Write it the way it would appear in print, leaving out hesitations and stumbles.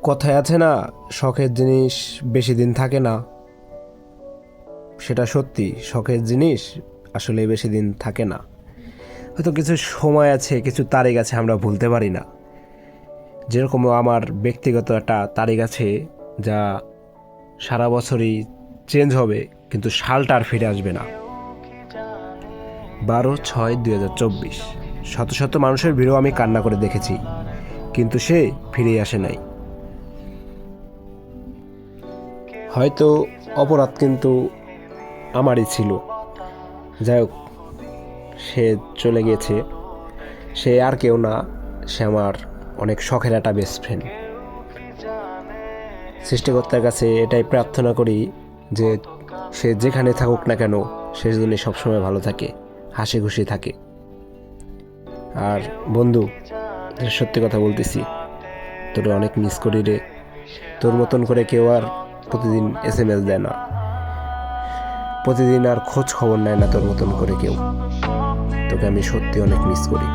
কথায় আছে না, শখের জিনিস বেশি দিন থাকে না। সেটা সত্যি, শখের জিনিস আসলে বেশি দিন থাকে না। হয়তো কিছু সময় আছে, কিছু তারিখ আছে আমরা ভুলতে পারি না। যেরকম আমার ব্যক্তিগত একটা তারিখ আছে, যা সারা বছরই চেঞ্জ হবে, কিন্তু সালটা আর ফিরে আসবে না। 12/6/2024। শত শত মানুষের ভিড়ও আমি কান্না করে দেখেছি, কিন্তু সে ফিরেই আসে নাই। হয়তো অপরাধ কিন্তু আমারই ছিল। যাই হোক, সে চলে গেছে। সে আর কেউ না, সে আমার অনেক শখের একটা বেস্ট ফ্রেন্ড। সৃষ্টিকর্তার কাছে এটাই প্রার্থনা করি যে সে যেখানে থাকুক না কেন, সে যেন সবসময় ভালো থাকে, হাসি খুশি থাকে। আর বন্ধু, সত্যি কথা বলতেছি, তোরে অনেক মিস করি রে। তোর মতন করে কেউ আর প্রতিদিন SMS দেয় না, প্রতিদিন আর খোঁজ খবর নেয় না তোর মতন করে কেউ। তোকে আমি সত্যি অনেক মিস করি।